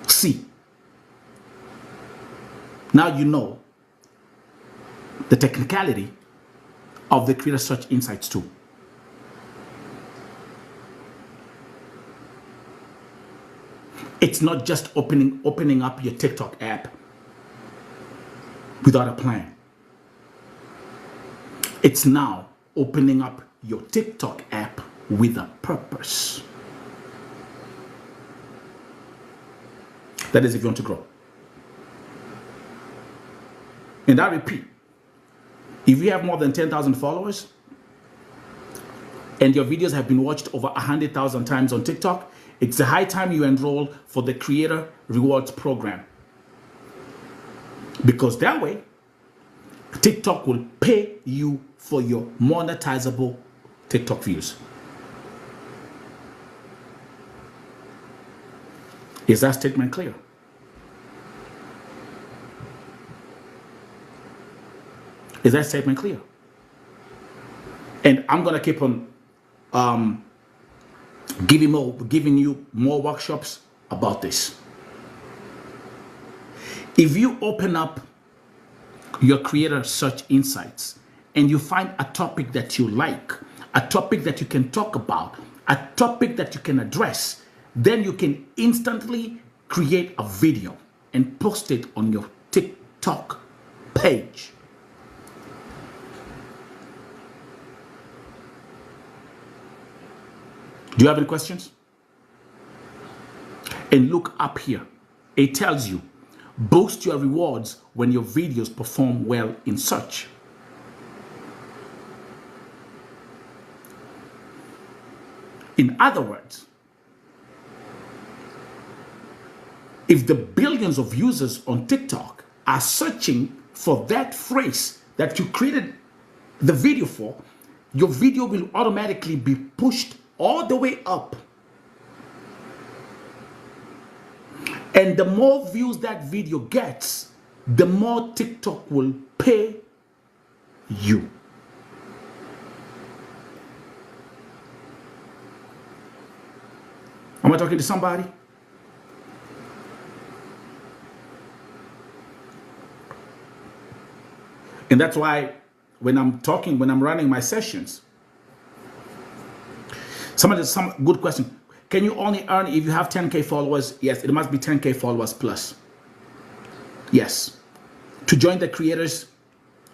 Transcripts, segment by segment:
See, now you know the technicality of the Creator Search Insights tool. It's not just opening up your TikTok app without a plan. It's now opening up your TikTok app with a purpose. That is if you want to grow. And I repeat, if you have more than 10,000 followers and your videos have been watched over 100,000 times on TikTok, it's a high time you enroll for the Creator Rewards Program. Because that way, TikTok will pay you for your monetizable TikTok views. Is that statement clear? Is that statement clear? And I'm going to keep on giving you more workshops about this. If you open up your Creator Search Insights and you find a topic that you like, a topic that you can talk about, a topic that you can address, then you can instantly create a video and post it on your TikTok page. Do you have any questions? And look up here. It tells you, boost your rewards when your videos perform well in search. In other words, if the billions of users on TikTok are searching for that phrase that you created the video for, your video will automatically be pushed all the way up. And the more views that video gets, the more TikTok will pay you. Am I talking to somebody? And that's why when I'm running my sessions, some good question. Can you only earn if you have 10K followers? Yes, it must be 10K followers plus. Yes. To join the Creators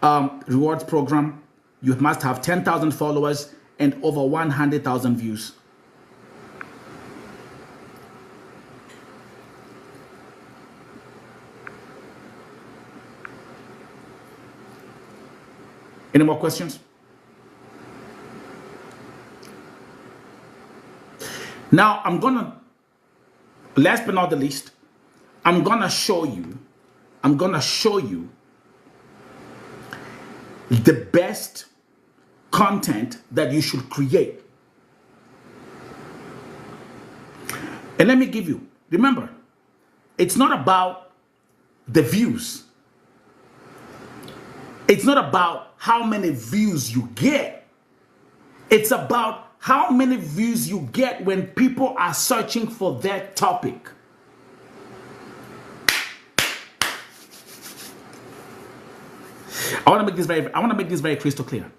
Rewards Program, you must have 10,000 followers and over 100,000 views. Any more questions? Now, last but not the least, I'm gonna show you the best content that you should create. And let me give you, remember, it's not about the views. It's not about how many views you get. It's about how many views you get when people are searching for that topic. I want to make this very crystal clear.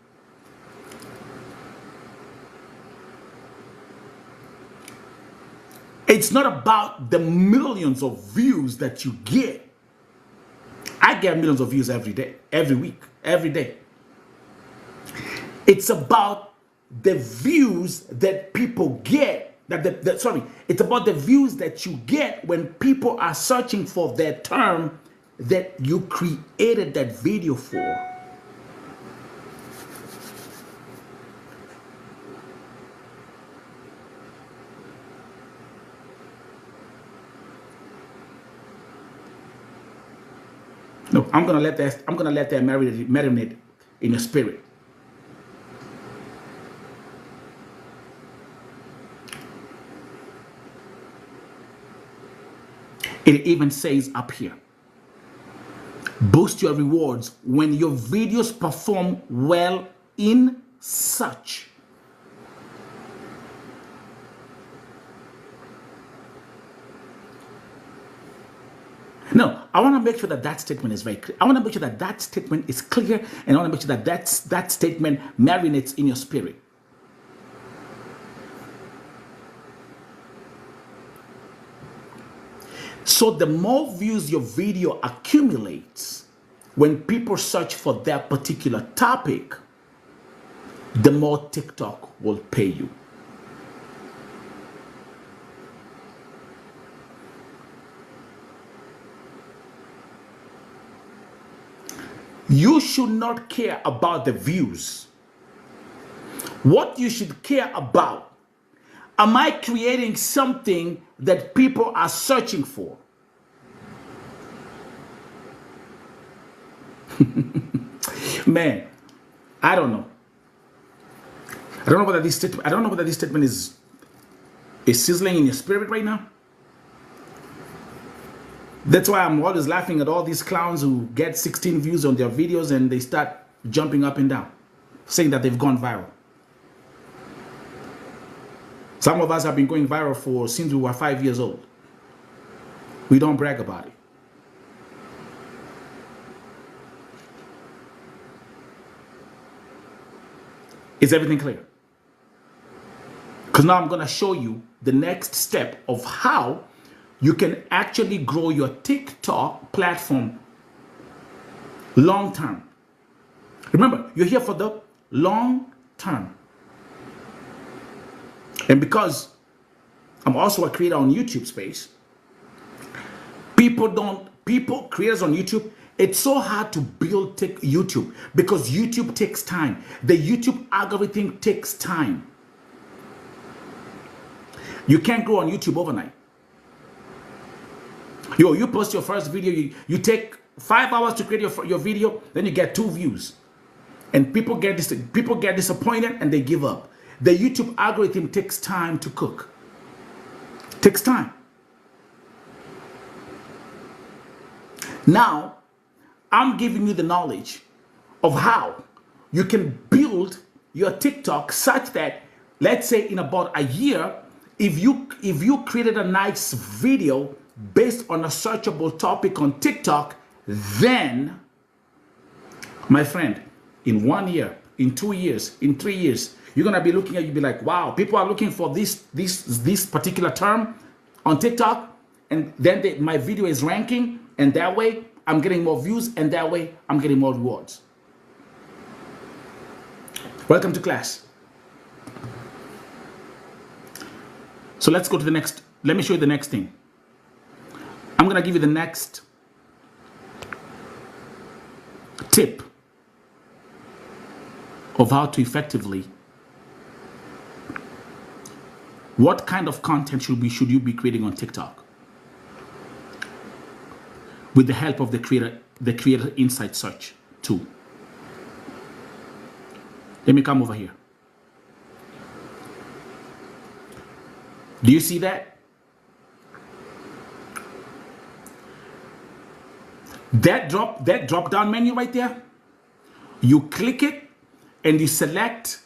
It's not about the millions of views that you get. I get millions of views every day, every week, every day. It's about the views that people get, it's about the views that you get when people are searching for that term that you created that video for. No, I'm gonna let that marinate in your spirit. It even says up here, boost your rewards when your videos perform well in search. No, I want to make sure that that statement is very clear. I want to make sure that that statement is clear, and I want to make sure that that statement marinates in your spirit. So the more views your video accumulates, when people search for that particular topic, the more TikTok will pay you. You should not care about the views. What you should care about, am I creating something that people are searching for? Man, I don't know. I don't know whether this statement is sizzling in your spirit right now. That's why I'm always laughing at all these clowns who get 16 views on their videos and they start jumping up and down, saying that they've gone viral. Some of us have been going viral since we were 5 years old. We don't brag about it. Is everything clear? Because now I'm going to show you the next step of how you can actually grow your TikTok platform long term. Remember, you're here for the long term. And because I'm also a creator on YouTube space, creators on YouTube, it's so hard to build YouTube because YouTube takes time. The YouTube algorithm takes time. You can't grow on YouTube overnight. You post your first video, you take 5 hours to create your video, then you get 2 views. And people get disappointed and they give up. The YouTube algorithm takes time to cook. Takes time. Now, I'm giving you the knowledge of how you can build your TikTok such that, let's say in about a year, if you created a nice video based on a searchable topic on TikTok, then, my friend, in 1 year, in 2 years, in 3 years, you're gonna be looking at, you'll be like, wow, people are looking for this particular term on TikTok, and then my video is ranking, and that way I'm getting more views, and that way I'm getting more rewards. Welcome to class. So let's go to the next. Let me show you the next thing. I'm going to give you the next tip of how to effectively, what kind of content should you be creating on TikTok with the help of the creator insight search tool. Let me come over here. Do you see that? That drop down menu right there, you click it and you select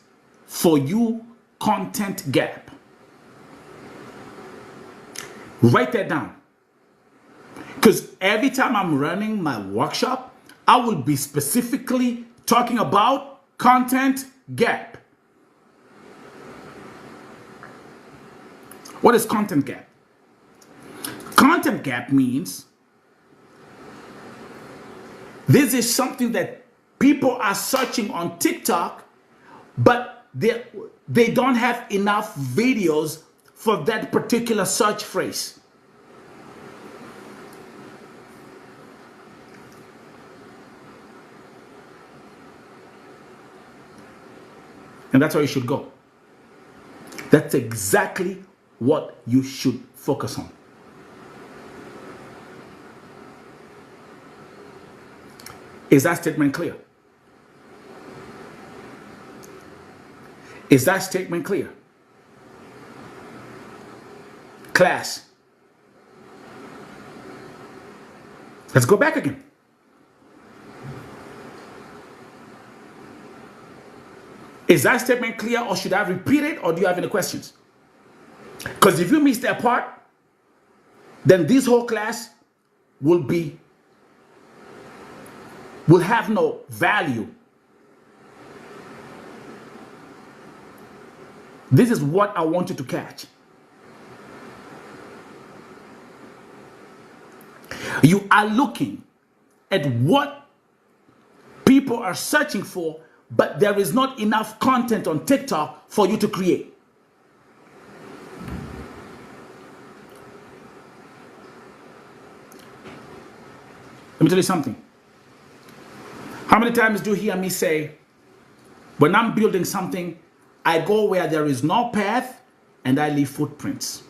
For You content gap. Write that down. Because every time I'm running my workshop, I will be specifically talking about content gap. What is content gap? Content gap means this is something that people are searching on TikTok, but they don't have enough videos for that particular search phrase. And that's where you should go. That's exactly what you should focus on. Is that statement clear? Is that statement clear? Class. Let's go back again. Is that statement clear, or should I repeat it, or do you have any questions? Because if you miss that part, then this whole class will have no value. This is what I want you to catch. You are looking at what people are searching for, but there is not enough content on TikTok for you to create. Let me tell you something. How many times do you hear me say, when I'm building something, I go where there is no path and I leave footprints?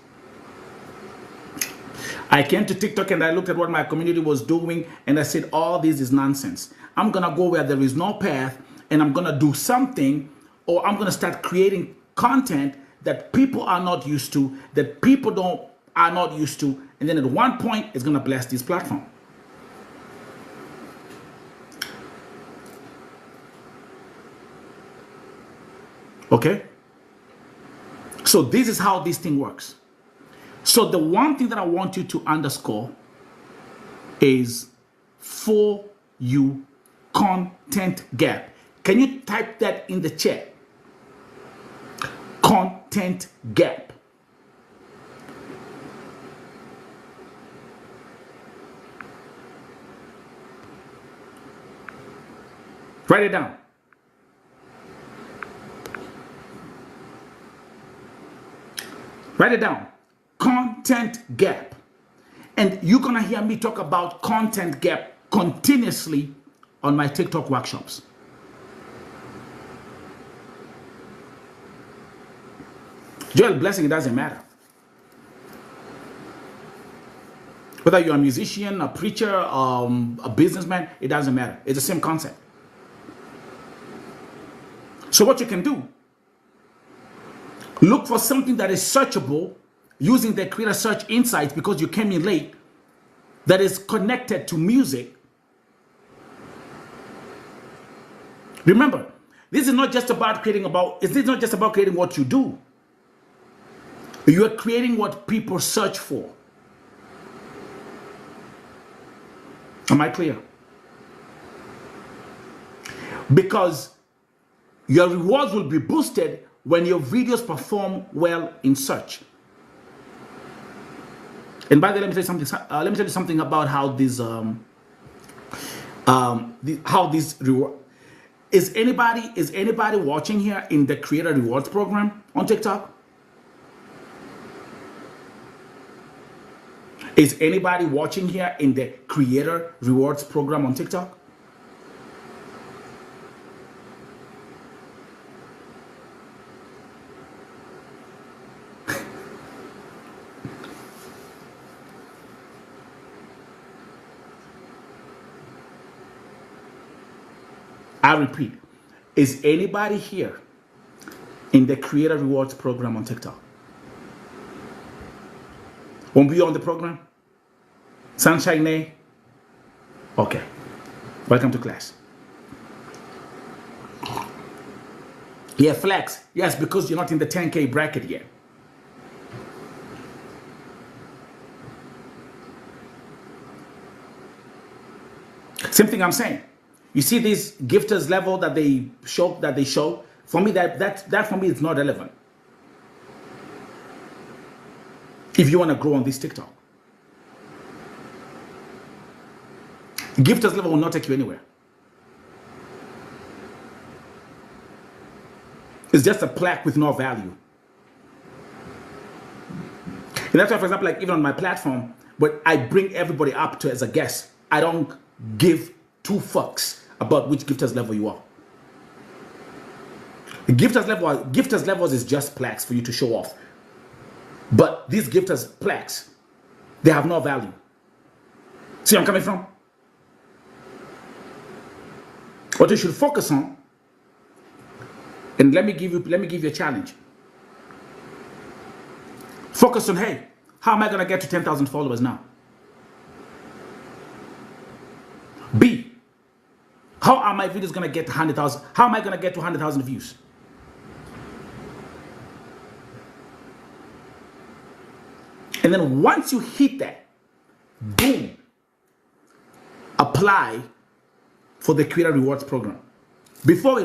I came to TikTok and I looked at what my community was doing and I said, all this is nonsense. I'm going to go where there is no path and I'm going to do something, or I'm going to start creating content that people are not used to, that people are not used to. And then at one point, it's going to bless this platform. Okay? So this is how this thing works. So the one thing that I want you to underscore is for you content gap. Can you type that in the chat? Content gap. Write it down. Write it down. Content gap. And you're going to hear me talk about content gap continuously on my TikTok workshops. Joel, blessing, it doesn't matter. Whether you're a musician, a preacher, a businessman, it doesn't matter. It's the same concept. So what you can do, look for something that is searchable using the creator search insights because you came in late, that is connected to music. Remember, this is not just about creating what you do. You are creating what people search for. Am I clear? Because your rewards will be boosted when your videos perform well in search. And by the way, let me tell you something about how this reward is. Anybody watching here in the Creator Rewards program on TikTok? Is anybody watching here in the Creator Rewards program on TikTok? I repeat, is anybody here in the Creator Rewards program on TikTok? Won't be on the program? Sunshine Nay? Okay. Welcome to class. Yeah, flex. Yes, because you're not in the 10K bracket yet. Same thing I'm saying. You see this gifters level that they show. For me, that for me is not relevant. If you want to grow on this TikTok, gifters level will not take you anywhere. It's just a plaque with no value. And that's why, for example, like even on my platform, but I bring everybody up to as a guest. I don't give two fucks about which gifters level you are. The gifters levels is just plaques for you to show off. But these gifters plaques, they have no value. See where I'm coming from? What you should focus on, and let me give you a challenge. Focus on, hey, how am I gonna get to 10,000 followers now? B, how are my videos gonna get to 100,000? How am I gonna get to 100,000 views? And then once you hit that, boom, apply for the Creator Rewards Program. Before we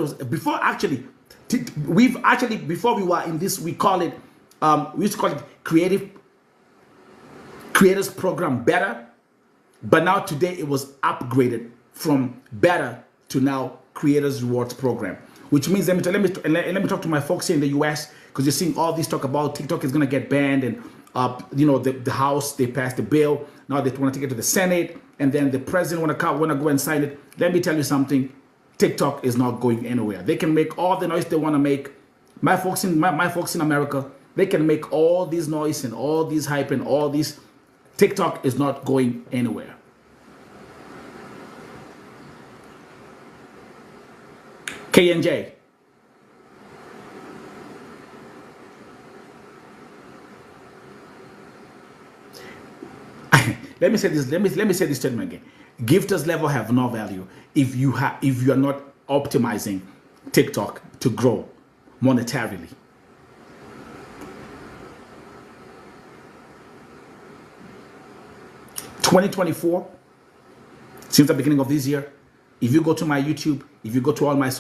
were in this, we used to call it Creators Program Better, but now today it was upgraded from Better to now Creators Rewards Program, which means let me talk to my folks here in the US, because you're seeing all this talk about TikTok is going to get banned, and the House, they passed the bill. Now they want to take it to the Senate, and then the president want to go and sign it. Let me tell you something: TikTok is not going anywhere. They can make all the noise they want to make. My folks in America, they can make all this noise and all this hype and all this. TikTok is not going anywhere. K&J. Let me say this. Let me say this statement again. Gifters level have no value if you are not optimizing TikTok to grow monetarily. (2024) since the beginning of this year, if you go to my YouTube, if you go to all my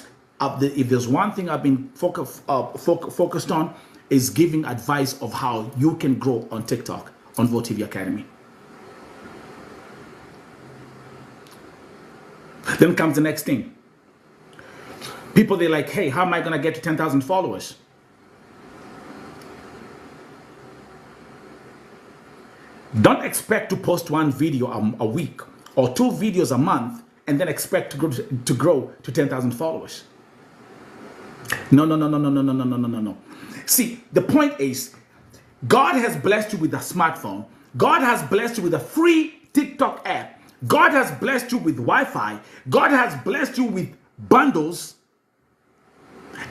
if there's one thing I've been focused on, is giving advice of how you can grow on TikTok on Vote TV Academy. Then comes the next thing. People, they're like, hey, how am I going to get to 10,000 followers? Don't expect to post one video a week or 2 videos a month and then expect to grow to 10,000 followers. No. See, the point is, God has blessed you with a smartphone. God has blessed you with a free TikTok app. God has blessed you with Wi-Fi. God has blessed you with bundles.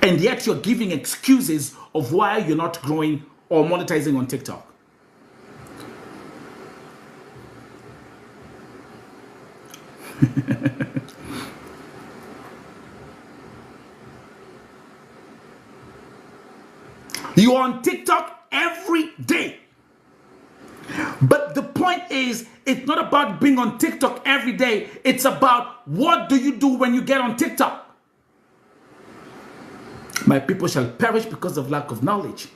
And yet you're giving excuses of why you're not growing or monetizing on TikTok. You're on TikTok every day. But the point is, it's not about being on TikTok every day. It's about what do you do when you get on TikTok. My people shall perish because of lack of knowledge.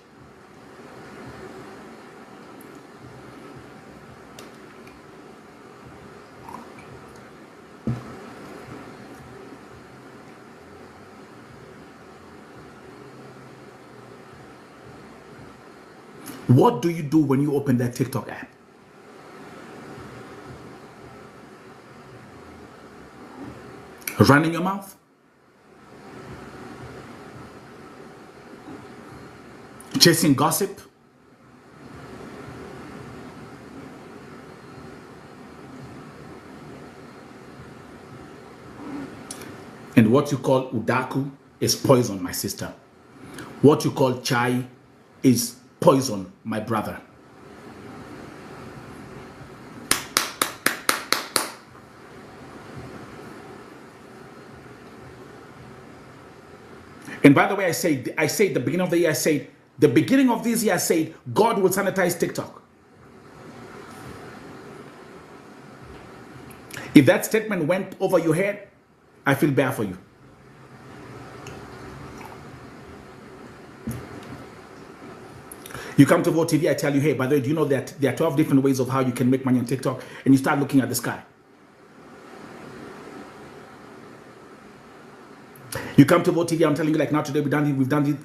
What do you do when you open that TikTok app? Running your mouth? Chasing gossip? And what you call udaku is poison, my sister. What you call chai is poison, my brother. And by the way, I say the beginning of the year, the beginning of this year, I said, God will sanitize TikTok. If that statement went over your head, I feel bad for you. You come to Vote TV, I tell you, hey, by the way, do you know that there are 12 different ways of how you can make money on TikTok? And you start looking at the sky. You come to Vote TV, I'm telling you, like now today we've done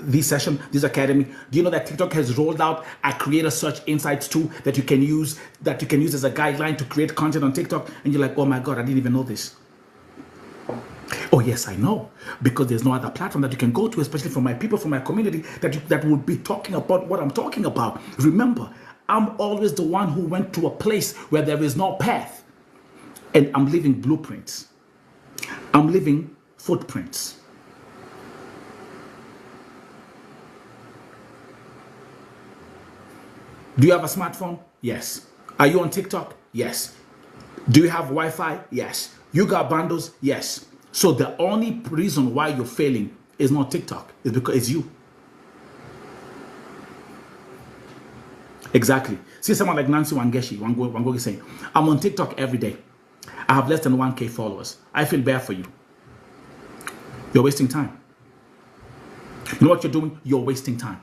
this session, this academy. Do you know that TikTok has rolled out a creator search insights tool that you can use as a guideline to create content on TikTok? And you're like, oh my God, I didn't even know this. Oh yes, I know, because there's no other platform that you can go to, especially for my people, for my community, that would be talking about what I'm talking about. Remember, I'm always the one who went to a place where there is no path, and I'm leaving blueprints. I'm leaving footprints. Do you have a smartphone? Yes. Are you on TikTok? Yes. Do you have Wi-Fi? Yes. You got bundles? Yes. So the only reason why you're failing is not TikTok. It's because it's you. Exactly. See someone like Nancy Wangogi saying, I'm on TikTok every day. I have less than 1K followers. I feel bad for you. You're wasting time. You know what you're doing? You're wasting time.